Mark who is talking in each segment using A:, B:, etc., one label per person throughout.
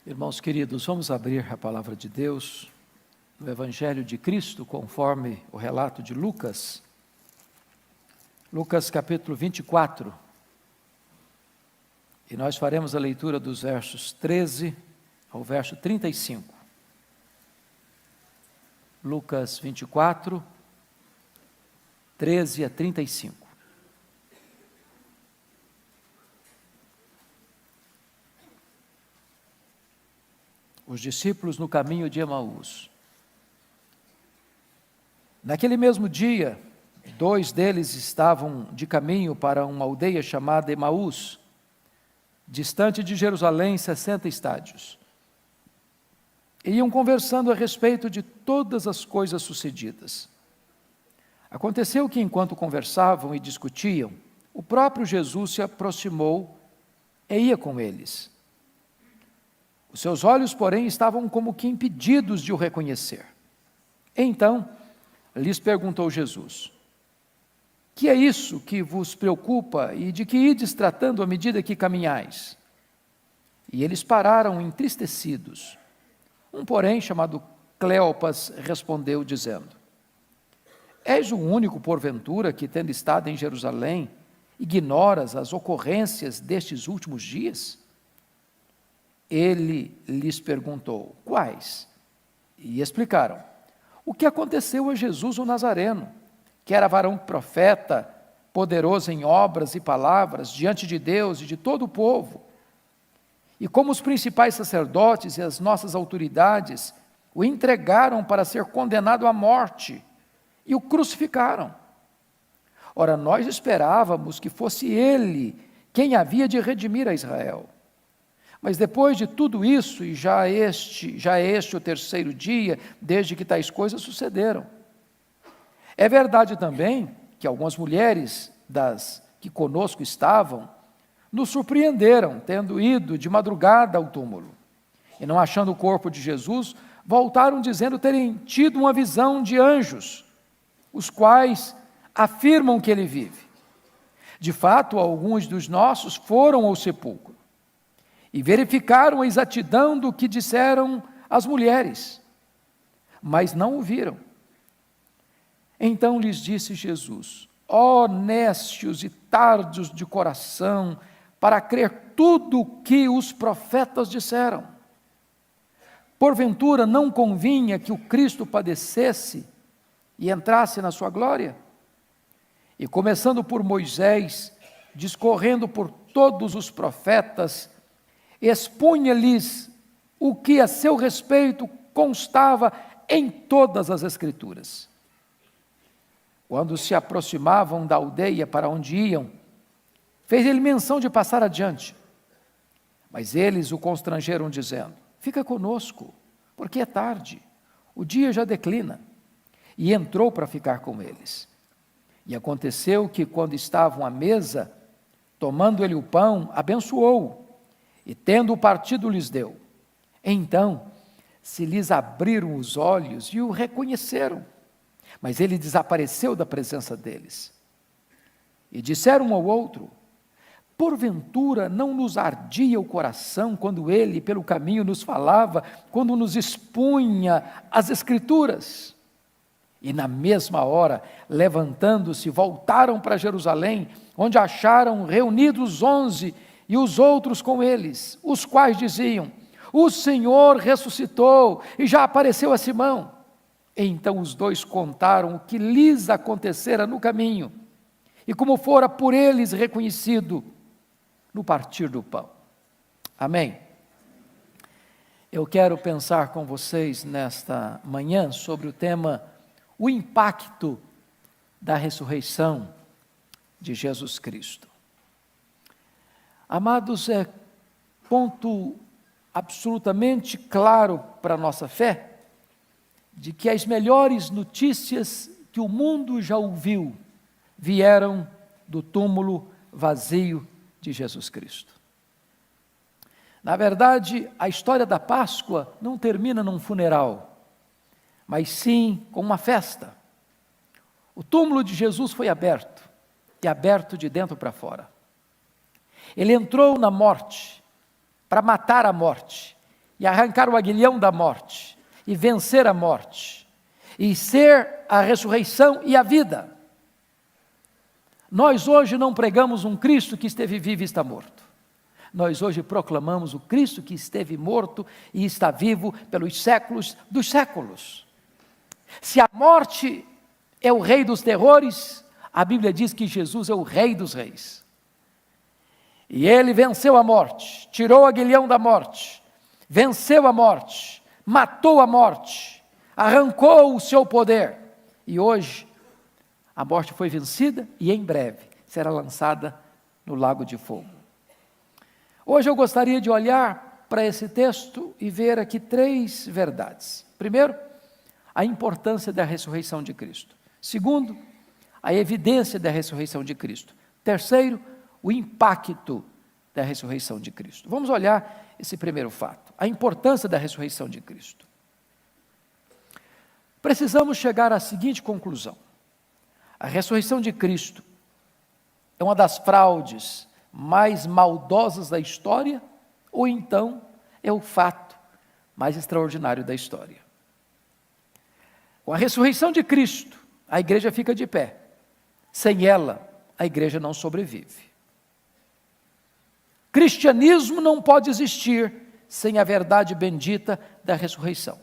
A: Irmãos queridos, vamos abrir a palavra de Deus no Evangelho de Cristo, conforme o relato de Lucas. Lucas capítulo 24. E nós faremos a leitura dos versos 13 ao verso 35. Lucas 24, 13 a 35. Os discípulos no caminho de Emaús. Naquele mesmo dia, 2 deles estavam de caminho para uma aldeia chamada Emaús, distante de Jerusalém 60 estádios. Iam conversando a respeito de todas as coisas sucedidas. Aconteceu que, enquanto conversavam e discutiam, o próprio Jesus se aproximou e ia com eles. Os seus olhos, porém, estavam como que impedidos de o reconhecer. Então, lhes perguntou Jesus: que é isso que vos preocupa e de que ides tratando à medida que caminhais? E eles pararam entristecidos. Um, porém, chamado Cleopas, respondeu dizendo: és o único, porventura, que, tendo estado em Jerusalém, ignoras as ocorrências destes últimos dias? Ele lhes perguntou: quais? E explicaram: o que aconteceu a Jesus o Nazareno, que era varão profeta, poderoso em obras e palavras, diante de Deus e de todo o povo. E como os principais sacerdotes e as nossas autoridades o entregaram para ser condenado à morte e o crucificaram. Ora, nós esperávamos que fosse ele quem havia de redimir a Israel. Mas depois de tudo isso, e já é este o terceiro dia, desde que tais coisas sucederam. É verdade também que algumas mulheres das que conosco estavam, nos surpreenderam, tendo ido de madrugada ao túmulo. E não achando o corpo de Jesus, voltaram dizendo terem tido uma visão de anjos, os quais afirmam que ele vive. De fato, alguns dos nossos foram ao sepulcro e verificaram a exatidão do que disseram as mulheres, mas não o viram. Então lhes disse Jesus: ó nécios e tardos de coração, para crer tudo o que os profetas disseram. Porventura não convinha que o Cristo padecesse e entrasse na sua glória? E começando por Moisés, discorrendo por todos os profetas, expunha-lhes o que a seu respeito constava em todas as Escrituras. Quando se aproximavam da aldeia para onde iam, fez ele menção de passar adiante. Mas eles o constrangeram, dizendo: fica conosco, porque é tarde, o dia já declina. E entrou para ficar com eles. E aconteceu que, quando estavam à mesa, tomando ele o pão, abençoou, e tendo-o partido lhes deu. Então se lhes abriram os olhos e o reconheceram, mas ele desapareceu da presença deles. E disseram um ao outro: porventura não nos ardia o coração quando ele pelo caminho nos falava, quando nos expunha as Escrituras? E na mesma hora, levantando-se, voltaram para Jerusalém, onde acharam reunidos os 11 e os outros com eles, os quais diziam: o Senhor ressuscitou e já apareceu a Simão. E então os dois contaram o que lhes acontecera no caminho, e como fora por eles reconhecido no partir do pão. Amém? Eu quero pensar com vocês nesta manhã sobre o tema: o impacto da ressurreição de Jesus Cristo. Amados, é ponto absolutamente claro para a nossa fé, de que as melhores notícias que o mundo já ouviu vieram do túmulo vazio de Jesus Cristo. Na verdade, a história da Páscoa não termina num funeral, mas sim com uma festa. O túmulo de Jesus foi aberto, e aberto de dentro para fora. Ele entrou na morte, para matar a morte, e arrancar o aguilhão da morte, e vencer a morte, e ser a ressurreição e a vida. Nós hoje não pregamos um Cristo que esteve vivo e está morto. Nós hoje proclamamos o Cristo que esteve morto e está vivo pelos séculos dos séculos. Se a morte é o rei dos terrores, a Bíblia diz que Jesus é o rei dos reis. E ele venceu a morte, tirou o aguilhão da morte, venceu a morte, matou a morte, arrancou o seu poder. E hoje, a morte foi vencida e em breve será lançada no lago de fogo. Hoje eu gostaria de olhar para esse texto e ver aqui 3 verdades. Primeiro, a importância da ressurreição de Cristo. Segundo, a evidência da ressurreição de Cristo. Terceiro, o impacto da ressurreição de Cristo. Vamos olhar esse primeiro fato, a importância da ressurreição de Cristo. Precisamos chegar à seguinte conclusão: a ressurreição de Cristo é uma das fraudes mais maldosas da história, ou então é o fato mais extraordinário da história. Com a ressurreição de Cristo, a igreja fica de pé. Sem ela, a igreja não sobrevive. Cristianismo não pode existir sem a verdade bendita da ressurreição.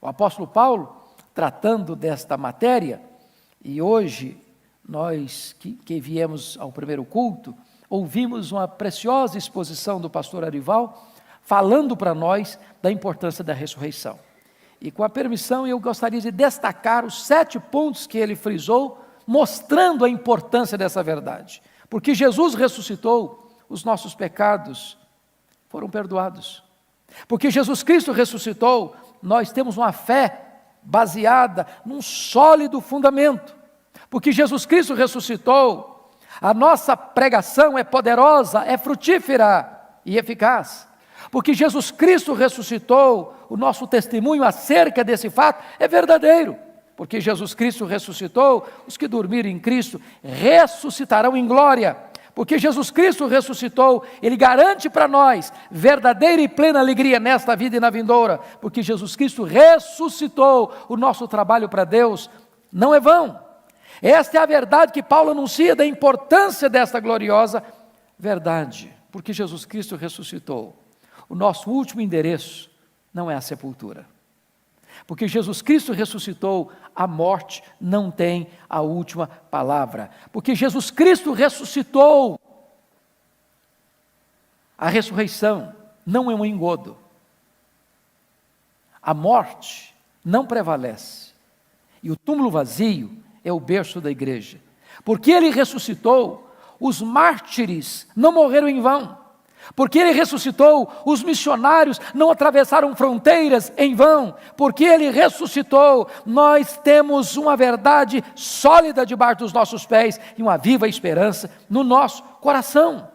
A: O apóstolo Paulo, tratando desta matéria, e hoje nós que viemos ao primeiro culto, ouvimos uma preciosa exposição do pastor Arival, falando para nós da importância da ressurreição. E com a permissão, eu gostaria de destacar os 7 pontos que ele frisou, mostrando a importância dessa verdade. Porque Jesus ressuscitou, os nossos pecados foram perdoados. Porque Jesus Cristo ressuscitou, nós temos uma fé baseada num sólido fundamento. Porque Jesus Cristo ressuscitou, a nossa pregação é poderosa, é frutífera e eficaz. Porque Jesus Cristo ressuscitou, o nosso testemunho acerca desse fato é verdadeiro. Porque Jesus Cristo ressuscitou, os que dormirem em Cristo ressuscitarão em glória. Porque Jesus Cristo ressuscitou, Ele garante para nós verdadeira e plena alegria nesta vida e na vindoura. Porque Jesus Cristo ressuscitou, o nosso trabalho para Deus não é vão. Esta é a verdade que Paulo anuncia da importância desta gloriosa verdade. Porque Jesus Cristo ressuscitou, o nosso último endereço não é a sepultura. Porque Jesus Cristo ressuscitou, a morte não tem a última palavra. Porque Jesus Cristo ressuscitou, a ressurreição não é um engodo. A morte não prevalece. E o túmulo vazio é o berço da igreja. Porque Ele ressuscitou, os mártires não morreram em vão. Porque Ele ressuscitou, os missionários não atravessaram fronteiras em vão. Porque Ele ressuscitou, nós temos uma verdade sólida debaixo dos nossos pés e uma viva esperança no nosso coração.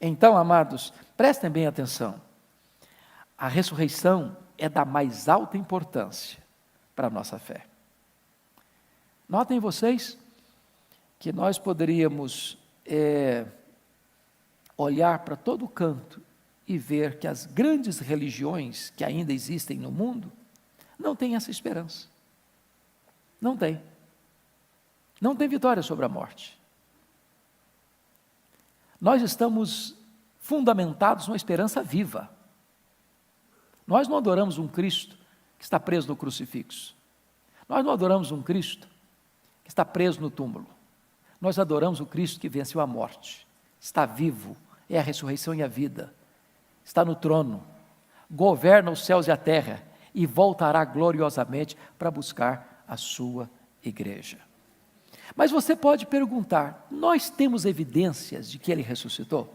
A: Então, amados, prestem bem atenção. A ressurreição é da mais alta importância para a nossa fé. Notem vocês que nós poderíamos olhar para todo canto e ver que as grandes religiões que ainda existem no mundo não têm essa esperança. Não tem. Não tem vitória sobre a morte. Nós estamos fundamentados numa esperança viva. Nós não adoramos um Cristo que está preso no crucifixo. Nós não adoramos um Cristo que está preso no túmulo. Nós adoramos o Cristo que venceu a morte. Está vivo, é a ressurreição e a vida. Está no trono, governa os céus e a terra e voltará gloriosamente para buscar a sua igreja. Mas você pode perguntar, nós temos evidências de que Ele ressuscitou?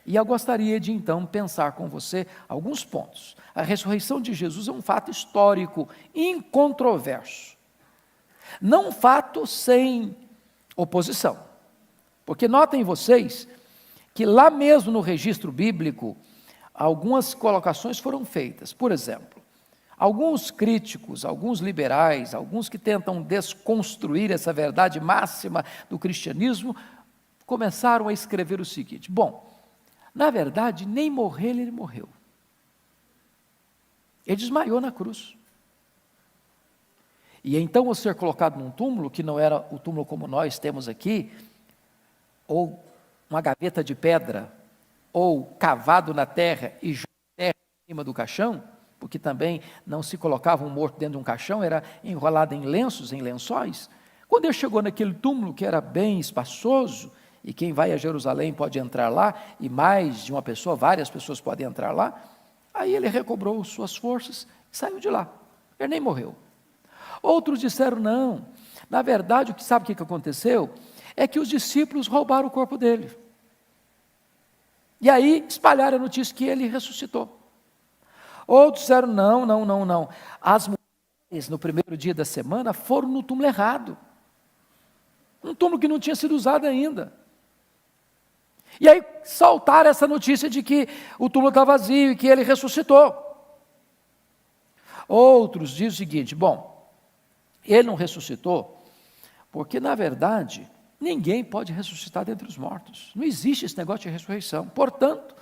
A: E eu gostaria de então pensar com você alguns pontos. A ressurreição de Jesus é um fato histórico, incontroverso. Não um fato sem oposição. Porque notem vocês que lá mesmo no registro bíblico, algumas colocações foram feitas. Por exemplo, alguns críticos, alguns liberais, alguns que tentam desconstruir essa verdade máxima do cristianismo, começaram a escrever o seguinte: bom, Na verdade, nem morrer ele morreu. Ele desmaiou na cruz. E então, ao ser colocado num túmulo, que não era o túmulo como nós temos aqui, ou uma gaveta de pedra, ou cavado na terra e jogado terra em cima do caixão, porque também não se colocava um morto dentro de um caixão, era enrolado em lenços, em lençóis. Quando ele chegou naquele túmulo, que era bem espaçoso, e quem vai a Jerusalém pode entrar lá, e mais de uma pessoa, várias pessoas podem entrar lá, aí ele recobrou suas forças e saiu de lá. Ele nem morreu. Outros disseram, não, na verdade, sabe o que aconteceu? É que os discípulos roubaram o corpo dele. E aí espalharam a notícia que ele ressuscitou. Outros disseram, não. As mulheres, no primeiro dia da semana, foram no túmulo errado. Um túmulo que não tinha sido usado ainda. E aí soltaram essa notícia de que o túmulo está vazio e que ele ressuscitou. Outros dizem o seguinte, bom, ele não ressuscitou, porque na verdade, ninguém pode ressuscitar dentre os mortos. Não existe esse negócio de ressurreição. Portanto,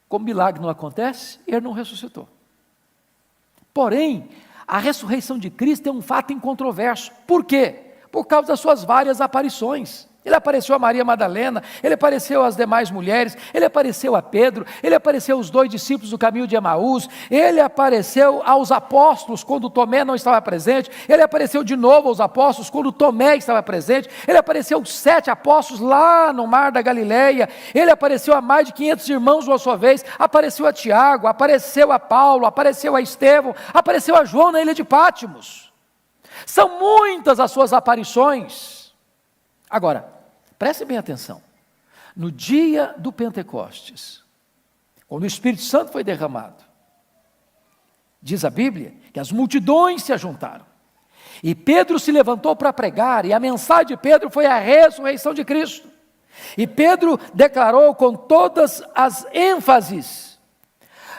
A: como milagre não acontece, ele não ressuscitou. Porém, a ressurreição de Cristo é um fato incontroverso. Por quê? Por causa das suas várias aparições. Ele apareceu a Maria Madalena, ele apareceu às demais mulheres, ele apareceu a Pedro, ele apareceu aos 2 discípulos do caminho de Emaús, ele apareceu aos apóstolos quando Tomé não estava presente, ele apareceu de novo aos apóstolos quando Tomé estava presente, ele apareceu aos 7 apóstolos lá no mar da Galileia, ele apareceu a mais de 500 irmãos de uma só vez, apareceu a Tiago, apareceu a Paulo, apareceu a Estevão, apareceu a João na ilha de Pátimos. São muitas as suas aparições. Agora, preste bem atenção, no dia do Pentecostes, quando o Espírito Santo foi derramado, diz a Bíblia que as multidões se ajuntaram, e Pedro se levantou para pregar, e a mensagem de Pedro foi a ressurreição de Cristo, e Pedro declarou com todas as ênfases,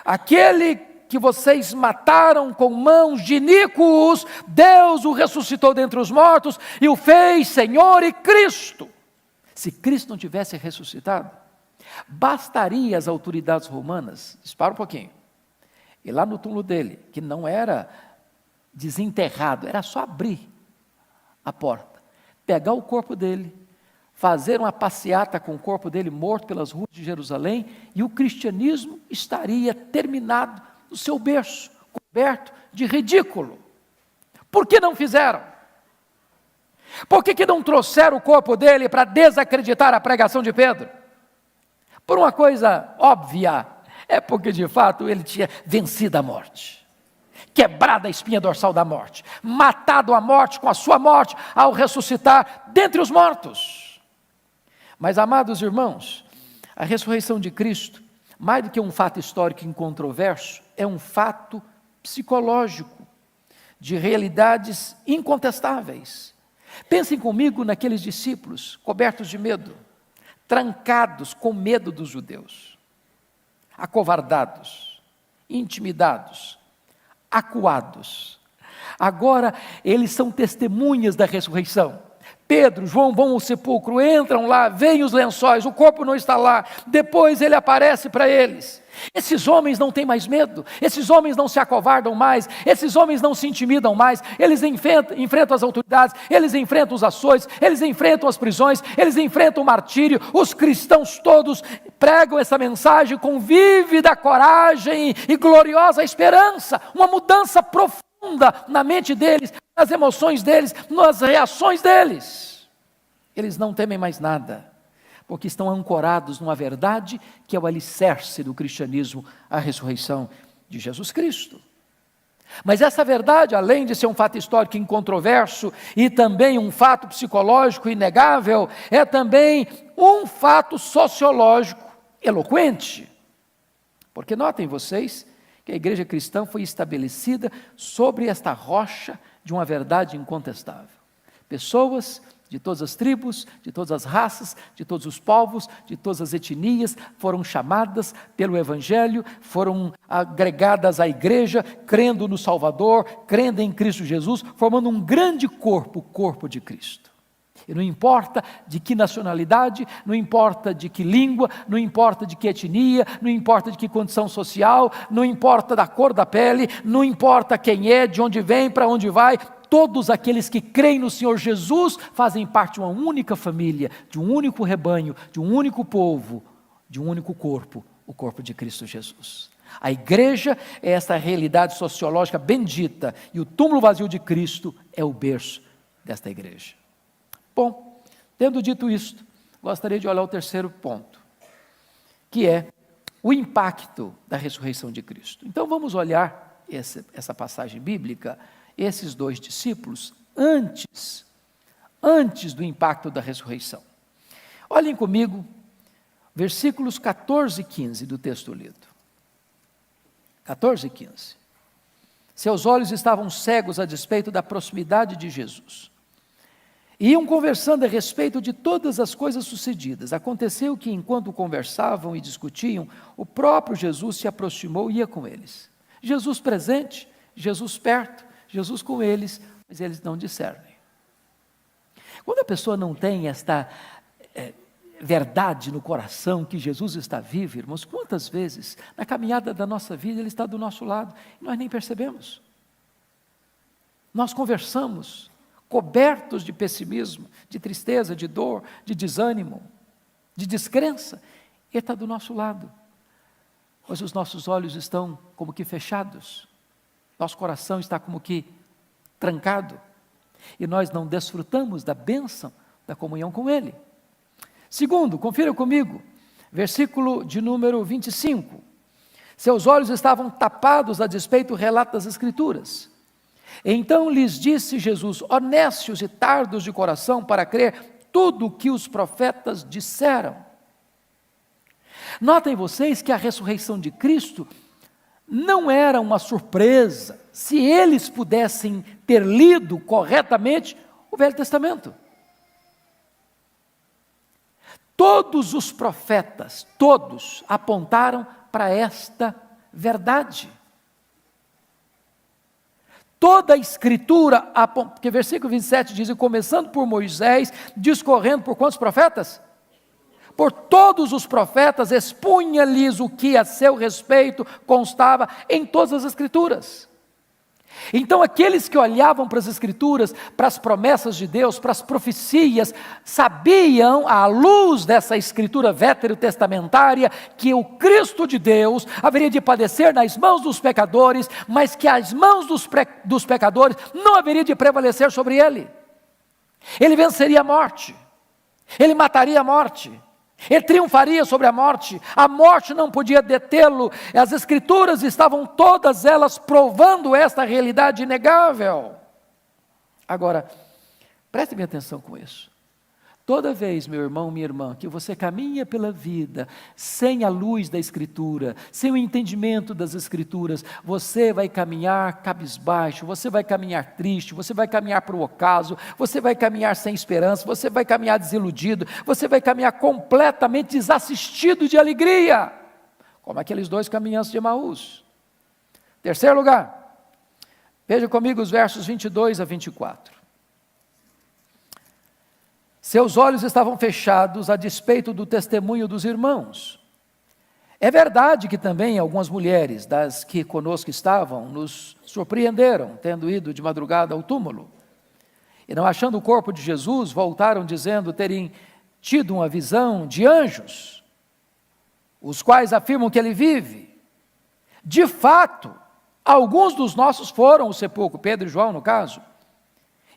A: aquele que vocês mataram com mãos de iníquos, Deus o ressuscitou dentre os mortos e o fez Senhor e Cristo. Se Cristo não tivesse ressuscitado, bastaria as autoridades romanas, espera um pouquinho, e lá no túmulo dele, que não era desenterrado, era só abrir a porta, pegar o corpo dele, fazer uma passeata com o corpo dele morto pelas ruas de Jerusalém, e o cristianismo estaria terminado no seu berço, coberto de ridículo. Por que não fizeram? Por que não trouxeram o corpo dele para desacreditar a pregação de Pedro? Por uma coisa óbvia, é porque de fato ele tinha vencido a morte, quebrado a espinha dorsal da morte, matado a morte com a sua morte ao ressuscitar dentre os mortos. Mas, amados irmãos, a ressurreição de Cristo, mais do que um fato histórico incontroverso, é um fato psicológico, de realidades incontestáveis. Pensem comigo naqueles discípulos cobertos de medo, trancados com medo dos judeus, acovardados, intimidados, acuados. Agora eles são testemunhas da ressurreição. Pedro, João vão ao sepulcro, entram lá, veem os lençóis, o corpo não está lá, depois ele aparece para eles. Esses homens não têm mais medo, esses homens não se acovardam mais, esses homens não se intimidam mais, eles enfrentam as autoridades, eles enfrentam os açoites, eles enfrentam as prisões, eles enfrentam o martírio. Os cristãos todos pregam essa mensagem com vívida coragem e gloriosa esperança, uma mudança profunda na mente deles, nas emoções deles, nas reações deles. Eles não temem mais nada, porque estão ancorados numa verdade que é o alicerce do cristianismo, a ressurreição de Jesus Cristo. Mas essa verdade, além de ser um fato histórico incontroverso e também um fato psicológico inegável, é também um fato sociológico eloquente. Porque notem vocês que a igreja cristã foi estabelecida sobre esta rocha de uma verdade incontestável. Pessoas de todas as tribos, de todas as raças, de todos os povos, de todas as etnias, foram chamadas pelo Evangelho, foram agregadas à igreja, crendo no Salvador, crendo em Cristo Jesus, formando um grande corpo, o corpo de Cristo. E não importa de que nacionalidade, não importa de que língua, não importa de que etnia, não importa de que condição social, não importa da cor da pele, não importa quem é, de onde vem, para onde vai, todos aqueles que creem no Senhor Jesus fazem parte de uma única família, de um único rebanho, de um único povo, de um único corpo, o corpo de Cristo Jesus. A igreja é essa realidade sociológica bendita, e o túmulo vazio de Cristo é o berço desta igreja. Bom, tendo dito isto, gostaria de olhar o terceiro ponto, que é o impacto da ressurreição de Cristo. Então vamos olhar essa passagem bíblica, esses dois discípulos, antes do impacto da ressurreição. Olhem comigo, versículos 14 e 15 do texto lido. 14 e 15. Seus olhos estavam cegos a despeito da proximidade de Jesus. Iam conversando a respeito de todas as coisas sucedidas. Aconteceu que, enquanto conversavam e discutiam, o próprio Jesus se aproximou e ia com eles. Jesus presente, Jesus perto, Jesus com eles, mas eles não discernem. Quando a pessoa não tem esta verdade no coração que Jesus está vivo, irmãos, quantas vezes na caminhada da nossa vida Ele está do nosso lado e nós nem percebemos. Nós conversamos cobertos de pessimismo, de tristeza, de dor, de desânimo, de descrença. Ele está do nosso lado, mas os nossos olhos estão como que fechados, nosso coração está como que trancado, e nós não desfrutamos da bênção da comunhão com Ele. Segundo, confira comigo, versículo de número 25. Seus olhos estavam tapados a despeito do relato das Escrituras. Então lhes disse Jesus: honestos e tardos de coração para crer tudo o que os profetas disseram. Notem vocês que a ressurreição de Cristo não era uma surpresa, se eles pudessem ter lido corretamente o Velho Testamento. Todos os profetas, todos apontaram para esta verdade. Toda a Escritura, porque versículo 27 diz, começando por Moisés, discorrendo por quantos profetas? Por todos os profetas, expunha-lhes o que a seu respeito constava em todas as Escrituras. Então aqueles que olhavam para as Escrituras, para as promessas de Deus, para as profecias, sabiam, à luz dessa Escritura veterotestamentária, que o Cristo de Deus haveria de padecer nas mãos dos pecadores, mas que as mãos dos pecadores não haveria de prevalecer sobre ele. Ele venceria a morte, ele mataria a morte, ele triunfaria sobre a morte não podia detê-lo. As Escrituras estavam todas elas provando esta realidade inegável. Agora, preste bem atenção com isso. Toda vez, meu irmão, minha irmã, que você caminha pela vida sem a luz da Escritura, sem o entendimento das Escrituras, você vai caminhar cabisbaixo, você vai caminhar triste, você vai caminhar para o ocaso, você vai caminhar sem esperança, você vai caminhar desiludido, você vai caminhar completamente desassistido de alegria, como aqueles dois caminhantes de Emaús. Terceiro lugar, veja comigo os versos 22 a 24. Seus olhos estavam fechados a despeito do testemunho dos irmãos. É verdade que também algumas mulheres das que conosco estavam nos surpreenderam, tendo ido de madrugada ao túmulo. E não achando o corpo de Jesus, voltaram dizendo terem tido uma visão de anjos, os quais afirmam que ele vive. De fato, alguns dos nossos foram ao sepulcro, Pedro e João no caso,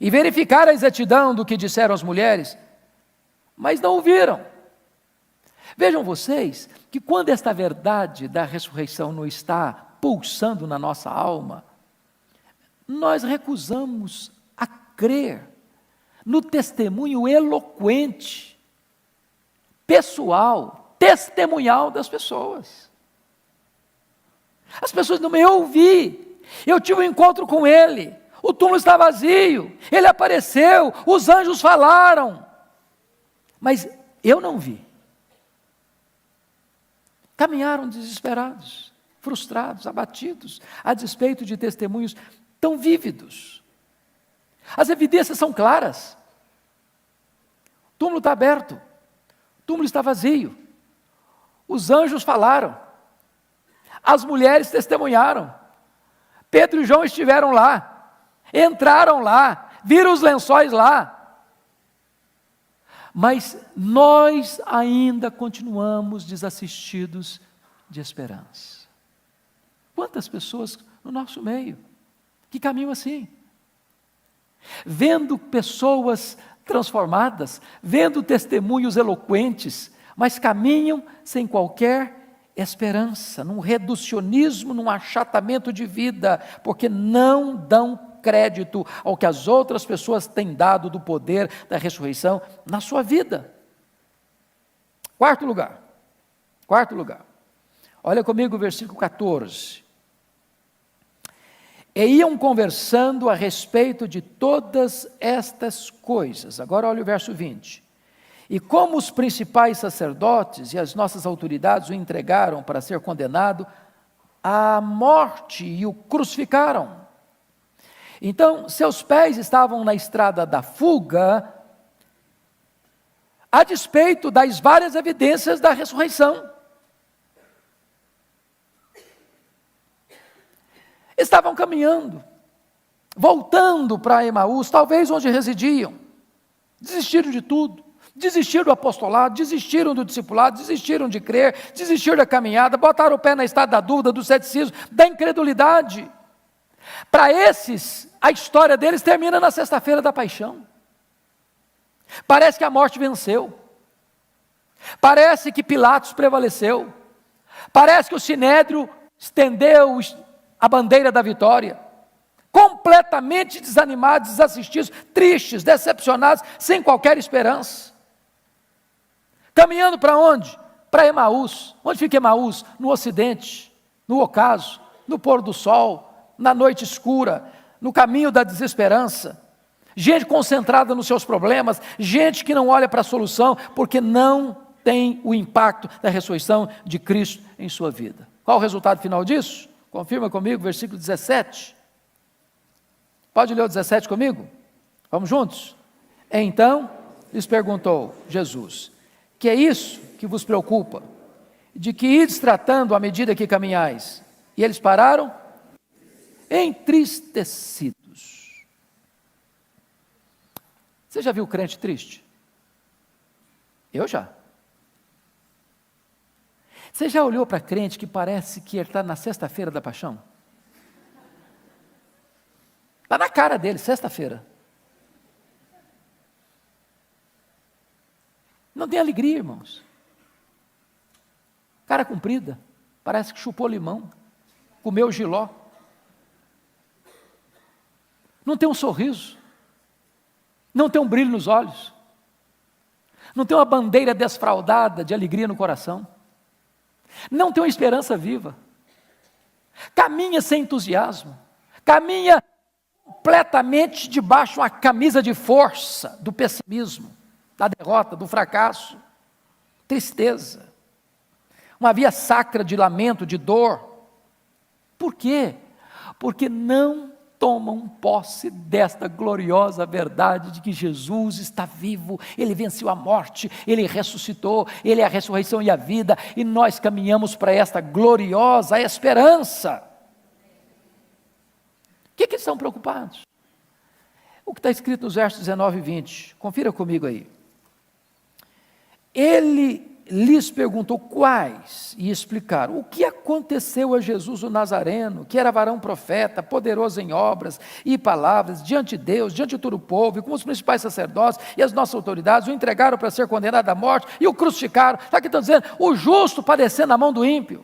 A: e verificaram a exatidão do que disseram as mulheres, mas não o viram. Vejam vocês que quando esta verdade da ressurreição não está pulsando na nossa alma, nós recusamos a crer no testemunho eloquente, pessoal, testemunhal das pessoas. As pessoas não me ouviram, eu tive um encontro com ele, o túmulo está vazio, ele apareceu, os anjos falaram, mas eu não vi. Caminharam desesperados, frustrados, abatidos, a despeito de testemunhos tão vívidos. As evidências são claras. túmulo está aberto, o túmulo está vazio. Os anjos falaram, as mulheres testemunharam, Pedro e João estiveram lá, entraram lá, viram os lençóis lá. Mas nós ainda continuamos desassistidos de esperança. Quantas pessoas no nosso meio que caminham assim? Vendo pessoas transformadas, vendo testemunhos eloquentes, mas caminham sem qualquer esperança, num reducionismo, num achatamento de vida, porque não dão crédito ao que as outras pessoas têm dado do poder da ressurreição na sua vida. Quarto lugar. Olha comigo o versículo 14. E iam conversando a respeito de todas estas coisas. Agora olha o verso 20. E como os principais sacerdotes e as nossas autoridades o entregaram para ser condenado à morte e o crucificaram. Então, seus pés estavam na estrada da fuga, a despeito das várias evidências da ressurreição. Estavam caminhando, voltando para Emaús, talvez onde residiam. Desistiram de tudo, desistiram do apostolado, desistiram do discipulado, desistiram de crer, desistiram da caminhada, botaram o pé na estrada da dúvida, do ceticismo, da incredulidade. Para esses, a história deles termina na sexta-feira da paixão. Parece que a morte venceu. Parece que Pilatos prevaleceu. Parece que o Sinédrio estendeu a bandeira da vitória. Completamente desanimados, desassistidos, tristes, decepcionados, sem qualquer esperança. Caminhando para onde? Para Emaús. Onde fica Emaús? No ocidente, no ocaso, no pôr do sol, na noite escura, no caminho da desesperança, gente concentrada nos seus problemas, gente que não olha para a solução, porque não tem o impacto da ressurreição de Cristo em sua vida. Qual o resultado final disso? Confirma comigo, versículo 17. Pode ler o 17 comigo? Vamos juntos? Então, lhes perguntou Jesus, que é isso que vos preocupa? De que ides tratando à medida que caminhais? E eles pararam entristecidos. Você já viu crente triste? Eu já. Você já olhou para crente que parece que ele está na sexta-feira da paixão? Está na cara dele, sexta-feira. Não tem alegria, irmãos. Cara comprida, parece que chupou limão, comeu jiló. Não tem um sorriso, não tem um brilho nos olhos, não tem uma bandeira desfraldada de alegria no coração, não tem uma esperança viva, caminha sem entusiasmo, caminha completamente debaixo de uma camisa de força do pessimismo, da derrota, do fracasso, tristeza, uma via sacra de lamento, de dor. Por quê? Porque não tomam posse desta gloriosa verdade de que Jesus está vivo, Ele venceu a morte, Ele ressuscitou, Ele é a ressurreição e a vida, e nós caminhamos para esta gloriosa esperança. O que eles estão preocupados? O que está escrito nos versos 19 e 20, confira comigo aí. Ele lhes perguntou quais, e explicaram o que aconteceu a Jesus o Nazareno, que era varão profeta, poderoso em obras e palavras, diante de Deus, diante de todo o povo, e como os principais sacerdotes e as nossas autoridades o entregaram para ser condenado à morte e o crucificaram. Está aqui dizendo, o justo padecendo na mão do ímpio.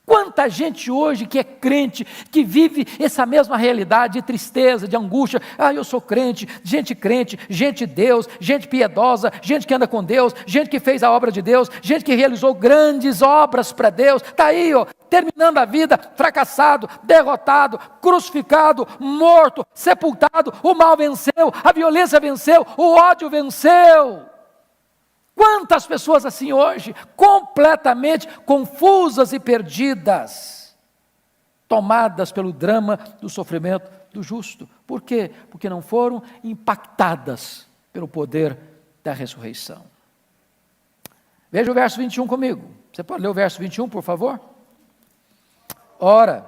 A: Quanta gente hoje que é crente, que vive essa mesma realidade de tristeza, de angústia. Eu sou crente, gente de Deus, gente piedosa, gente que anda com Deus, gente que fez a obra de Deus, gente que realizou grandes obras para Deus. Está aí, terminando a vida, fracassado, derrotado, crucificado, morto, sepultado. O mal venceu, a violência venceu, o ódio venceu. Quantas pessoas assim hoje, completamente confusas e perdidas, tomadas pelo drama do sofrimento do justo. Por quê? Porque não foram impactadas pelo poder da ressurreição. Veja o verso 21 comigo. Você pode ler o verso 21, por favor? Ora,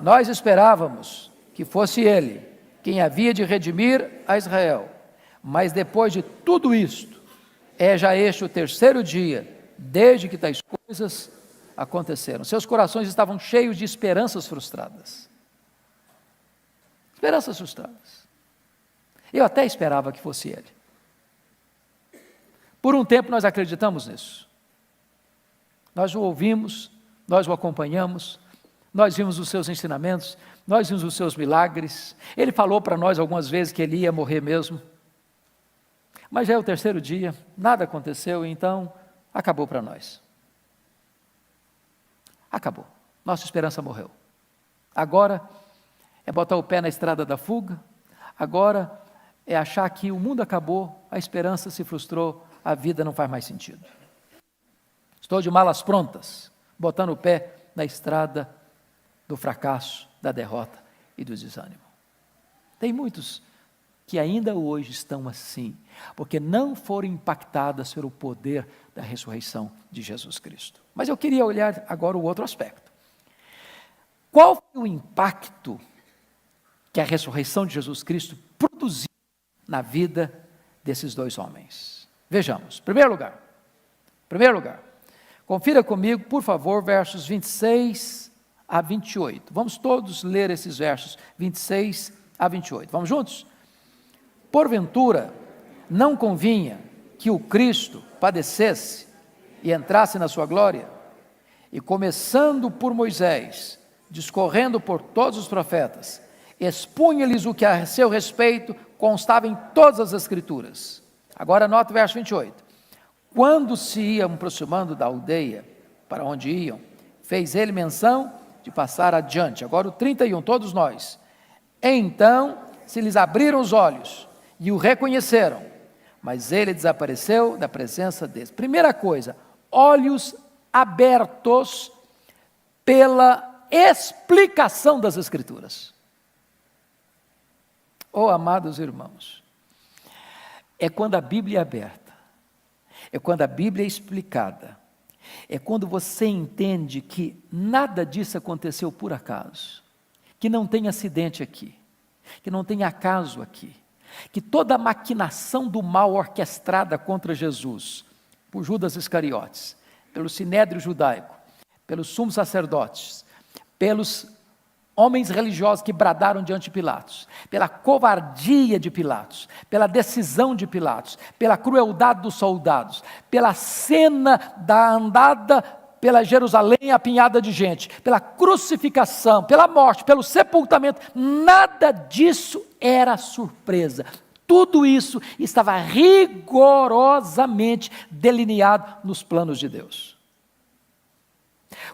A: nós esperávamos que fosse Ele quem havia de redimir a Israel, mas depois de tudo isto, é já este o terceiro dia, desde que tais coisas aconteceram. Seus corações estavam cheios de esperanças frustradas. Esperanças frustradas. Eu até esperava que fosse Ele. Por um tempo nós acreditamos nisso. Nós o ouvimos, nós o acompanhamos, nós vimos os seus ensinamentos, nós vimos os seus milagres. Ele falou para nós algumas vezes que ele ia morrer mesmo. Mas já é o terceiro dia, nada aconteceu, então acabou para nós. Acabou. Nossa esperança morreu. Agora é botar o pé na estrada da fuga, agora é achar que o mundo acabou, a esperança se frustrou, a vida não faz mais sentido. Estou de malas prontas, botando o pé na estrada do fracasso, da derrota e do desânimo. Tem muitos que ainda hoje estão assim, porque não foram impactadas pelo poder da ressurreição de Jesus Cristo. Mas eu queria olhar agora o outro aspecto. Qual foi o impacto que a ressurreição de Jesus Cristo produziu na vida desses dois homens? Vejamos, primeiro lugar, confira comigo, por favor, versos 26 a 28. Vamos todos ler esses versos, 26 a 28. Vamos juntos? Porventura, não convinha que o Cristo padecesse e entrasse na sua glória? E começando por Moisés, discorrendo por todos os profetas, expunha-lhes o que a seu respeito constava em todas as Escrituras. Agora nota o verso 28. Quando se iam aproximando da aldeia para onde iam, fez ele menção de passar adiante. Agora o 31, todos nós. Então se lhes abriram os olhos e o reconheceram, mas ele desapareceu da presença deles. Primeira coisa, olhos abertos pela explicação das Escrituras. Oh, amados irmãos, é quando a Bíblia é aberta, é quando a Bíblia é explicada, é quando você entende que nada disso aconteceu por acaso, que não tem acidente aqui, que não tem acaso aqui, que toda a maquinação do mal orquestrada contra Jesus, por Judas Iscariotes, pelo sinédrio judaico, pelos sumos sacerdotes, pelos homens religiosos que bradaram diante de Pilatos, pela covardia de Pilatos, pela decisão de Pilatos, pela crueldade dos soldados, pela cena da andada pela Jerusalém apinhada de gente, pela crucificação, pela morte, pelo sepultamento, nada disso era surpresa. Tudo isso estava rigorosamente delineado nos planos de Deus.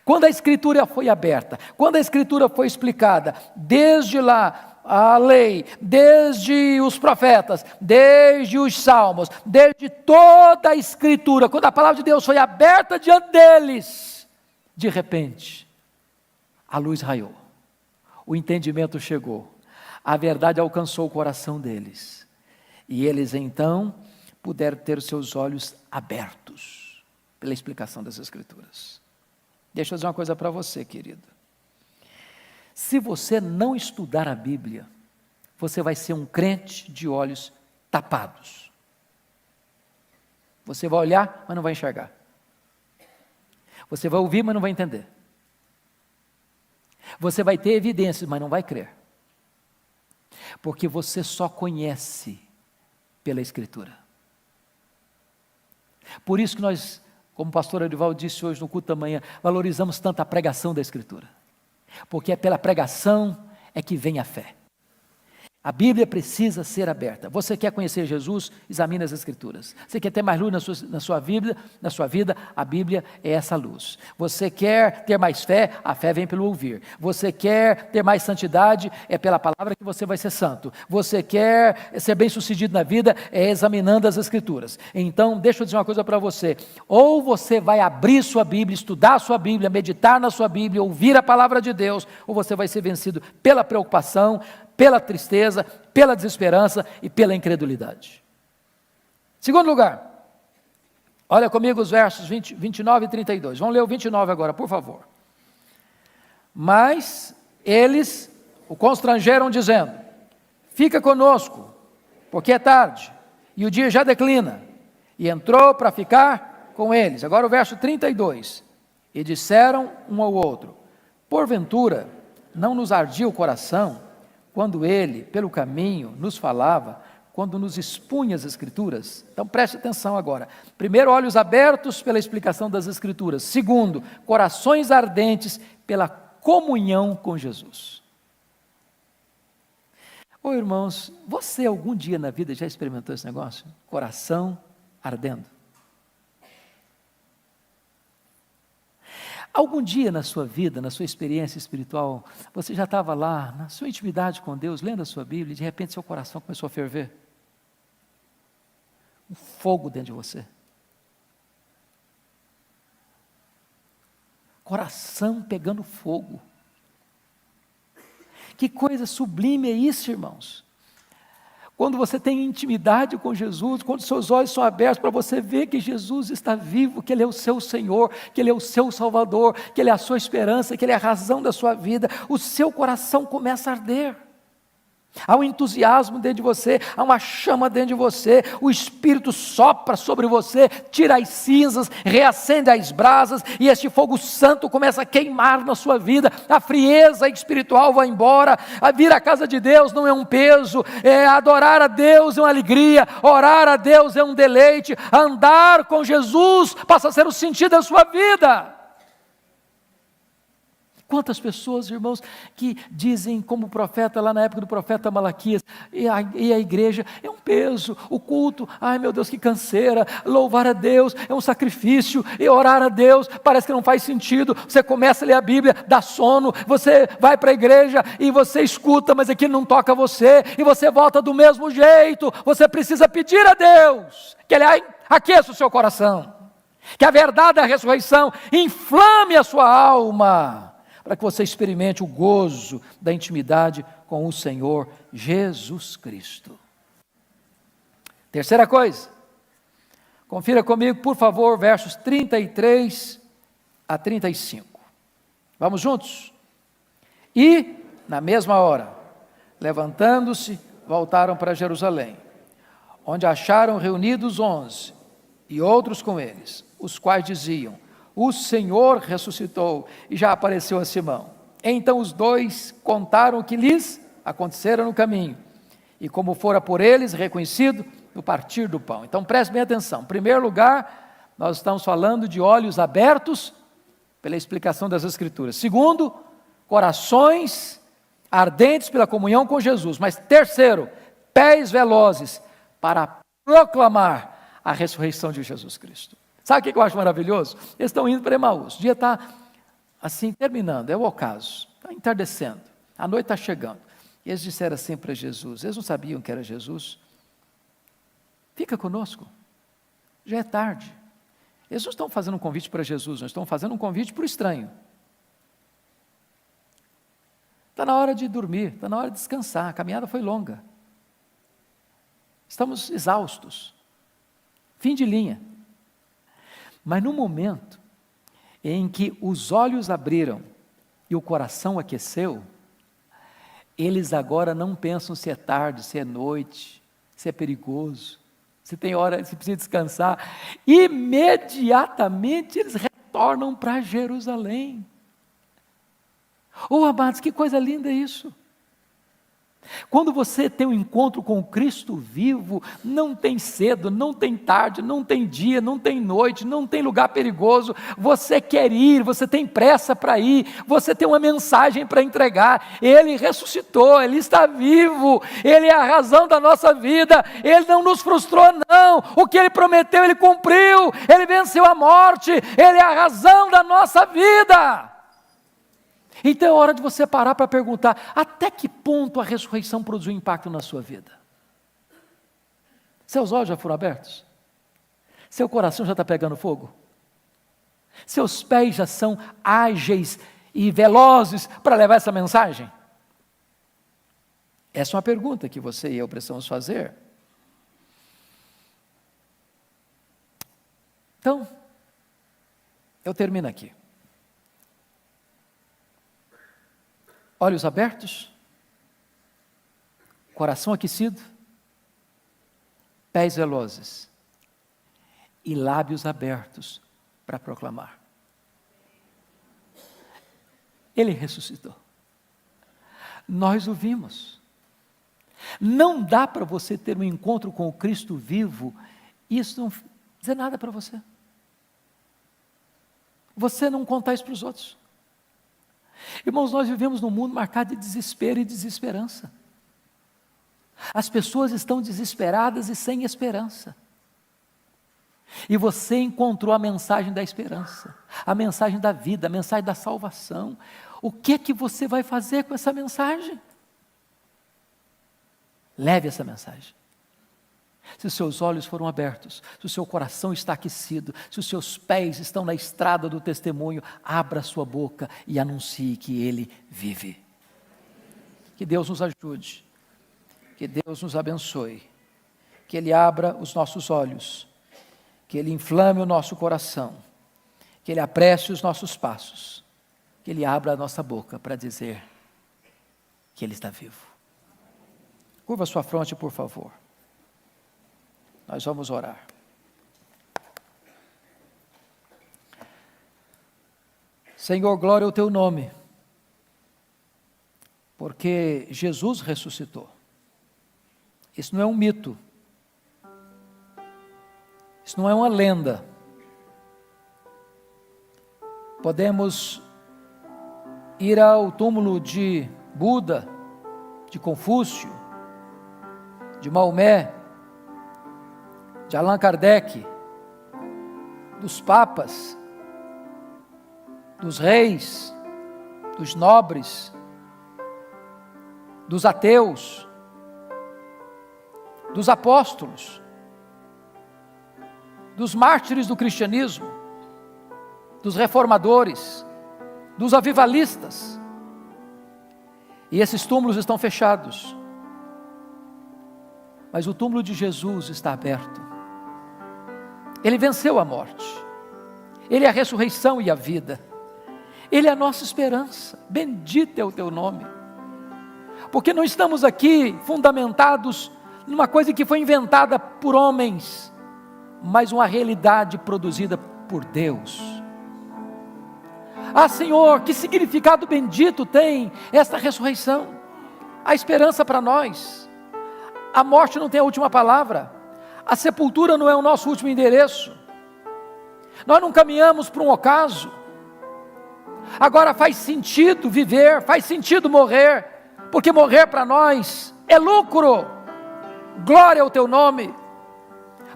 A: Quando a Escritura foi aberta, quando a Escritura foi explicada, desde lá a lei, desde os profetas, desde os salmos, desde toda a Escritura, quando a palavra de Deus foi aberta diante deles, de repente, a luz raiou, o entendimento chegou, a verdade alcançou o coração deles, e eles então puderam ter os seus olhos abertos pela explicação das Escrituras. Deixa eu dizer uma coisa para você, querido. Se você não estudar a Bíblia, você vai ser um crente de olhos tapados. Você vai olhar, mas não vai enxergar. Você vai ouvir, mas não vai entender. Você vai ter evidências, mas não vai crer. Porque você só conhece pela Escritura. Por isso que nós, como o pastor Arivaldo disse hoje no culto da manhã, valorizamos tanto a pregação da Escritura. Porque é pela pregação é que vem a fé. A Bíblia precisa ser aberta. Você quer conhecer Jesus? Examine as Escrituras. Você quer ter mais luz na sua vida? A Bíblia é essa luz. Você quer ter mais fé? A fé vem pelo ouvir. Você quer ter mais santidade? É pela palavra que você vai ser santo. Você quer ser bem-sucedido na vida? É examinando as Escrituras. Então, deixa eu dizer uma coisa para você. Ou você vai abrir sua Bíblia, estudar a sua Bíblia, meditar na sua Bíblia, ouvir a palavra de Deus, ou você vai ser vencido pela preocupação, pela tristeza, pela desesperança e pela incredulidade. Segundo lugar, olha comigo os versos 29 e 32. Vamos ler o 29 agora, por favor. Mas eles o constrangeram dizendo: fica conosco, porque é tarde, e o dia já declina. E entrou para ficar com eles. Agora o verso 32. E disseram um ao outro: porventura não nos ardia o coração, quando ele, pelo caminho, nos falava, quando nos expunha as Escrituras? Então preste atenção agora. Primeiro, olhos abertos pela explicação das Escrituras. Segundo, corações ardentes pela comunhão com Jesus. Ô irmãos, você algum dia na vida já experimentou esse negócio? Coração ardendo. Algum dia na sua vida, na sua experiência espiritual, você já estava lá, na sua intimidade com Deus, lendo a sua Bíblia, e de repente seu coração começou a ferver? Um fogo dentro de você. Coração pegando fogo. Que coisa sublime é isso, irmãos? Quando você tem intimidade com Jesus, quando seus olhos são abertos para você ver que Jesus está vivo, que Ele é o seu Senhor, que Ele é o seu Salvador, que Ele é a sua esperança, que Ele é a razão da sua vida, o seu coração começa a arder. Há um entusiasmo dentro de você, há uma chama dentro de você, o Espírito sopra sobre você, tira as cinzas, reacende as brasas, e este fogo santo começa a queimar na sua vida, a frieza espiritual vai embora, a vir à casa de Deus não é um peso, adorar a Deus é uma alegria, orar a Deus é um deleite, andar com Jesus passa a ser o sentido da sua vida. Quantas pessoas, irmãos, que dizem como profeta, lá na época do profeta Malaquias, e a igreja é um peso, o culto, ai meu Deus, que canseira, louvar a Deus é um sacrifício, e orar a Deus parece que não faz sentido, você começa a ler a Bíblia, dá sono, você vai para a igreja e você escuta, mas aquilo não toca você, e você volta do mesmo jeito. Você precisa pedir a Deus, que Ele aqueça o seu coração, que a verdade da ressurreição inflame a sua alma, para que você experimente o gozo da intimidade com o Senhor Jesus Cristo. Terceira coisa, confira comigo, por favor, versos 33 a 35. Vamos juntos? E, na mesma hora, levantando-se, voltaram para Jerusalém, onde acharam reunidos 11, e outros com eles, os quais diziam: o Senhor ressuscitou e já apareceu a Simão. Então os dois contaram o que lhes acontecera no caminho, e como fora por eles reconhecido no partir do pão. Então preste bem atenção. Em primeiro lugar, nós estamos falando de olhos abertos pela explicação das Escrituras. Segundo, corações ardentes pela comunhão com Jesus. Mas terceiro, pés velozes para proclamar a ressurreição de Jesus Cristo. Sabe o que eu acho maravilhoso? Eles estão indo para Emaús, o dia está assim terminando, é o ocaso, está entardecendo, a noite está chegando. E eles disseram assim para Jesus, eles não sabiam que era Jesus: fica conosco, já é tarde. Eles não estão fazendo um convite para Jesus, não estão fazendo um convite para o estranho. Está na hora de dormir, está na hora de descansar, a caminhada foi longa. Estamos exaustos, fim de linha. Mas no momento em que os olhos abriram e o coração aqueceu, eles agora não pensam se é tarde, se é noite, se é perigoso, se tem hora, se precisa descansar. Imediatamente eles retornam para Jerusalém. Oh, amados, que coisa linda isso! Quando você tem um encontro com o Cristo vivo, não tem cedo, não tem tarde, não tem dia, não tem noite, não tem lugar perigoso. Você quer ir, você tem pressa para ir, você tem uma mensagem para entregar. Ele ressuscitou, Ele está vivo, Ele é a razão da nossa vida, Ele não nos frustrou não, o que Ele prometeu Ele cumpriu, Ele venceu a morte, Ele é a razão da nossa vida. Então é hora de você parar para perguntar: até que ponto a ressurreição produziu impacto na sua vida? Seus olhos já foram abertos? Seu coração já está pegando fogo? Seus pés já são ágeis e velozes para levar essa mensagem? Essa é uma pergunta que você e eu precisamos fazer. Então, eu termino aqui. Olhos abertos, coração aquecido, pés velozes e lábios abertos para proclamar. Ele ressuscitou. Nós o vimos. Não dá para você ter um encontro com o Cristo vivo e isso não dizer nada para você. Você não contar isso para os outros. Irmãos, nós vivemos num mundo marcado de desespero e desesperança. As pessoas estão desesperadas e sem esperança. E você encontrou a mensagem da esperança, a mensagem da vida, a mensagem da salvação. O que é que você vai fazer com essa mensagem? Leve essa mensagem. Se os seus olhos foram abertos, se o seu coração está aquecido, se os seus pés estão na estrada do testemunho, abra a sua boca e anuncie que Ele vive. Que Deus nos ajude, que Deus nos abençoe, que Ele abra os nossos olhos, que Ele inflame o nosso coração, que Ele apresse os nossos passos, que Ele abra a nossa boca para dizer que Ele está vivo. Curva sua fronte, por favor. Nós vamos orar. Senhor, glória ao Teu nome, porque Jesus ressuscitou. Isso não é um mito, isso não é uma lenda. Podemos ir ao túmulo de Buda, de Confúcio, de Maomé, de Allan Kardec, dos papas, dos reis, dos nobres, dos ateus, dos apóstolos, dos mártires do cristianismo, dos reformadores, dos avivalistas. E esses túmulos estão fechados. Mas o túmulo de Jesus está aberto. Ele venceu a morte. Ele é a ressurreição e a vida. Ele é a nossa esperança. Bendito é o Teu nome. Porque não estamos aqui fundamentados numa coisa que foi inventada por homens, mas uma realidade produzida por Deus. Ah, Senhor, que significado bendito tem esta ressurreição. A esperança para nós. A morte não tem a última palavra. A sepultura não é o nosso último endereço. Nós não caminhamos para um ocaso. Agora faz sentido viver, faz sentido morrer, porque morrer para nós é lucro. Glória ao Teu nome,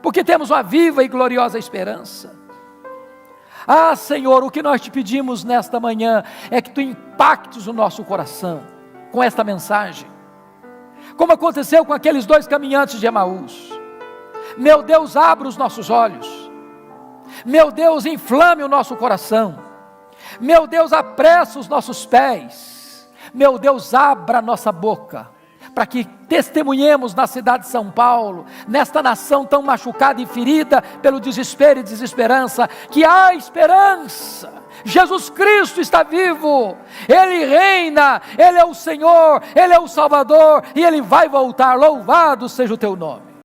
A: porque temos uma viva e gloriosa esperança. Ah, Senhor, o que nós Te pedimos nesta manhã é que Tu impactes o nosso coração com esta mensagem, como aconteceu com aqueles 2 caminhantes de Emaús. Meu Deus, abra os nossos olhos. Meu Deus, inflame o nosso coração. Meu Deus, apressa os nossos pés. Meu Deus, abra a nossa boca, para que testemunhemos na cidade de São Paulo, nesta nação tão machucada e ferida pelo desespero e desesperança, que há esperança. Jesus Cristo está vivo, Ele reina, Ele é o Senhor, Ele é o Salvador, e Ele vai voltar. Louvado seja o Teu nome.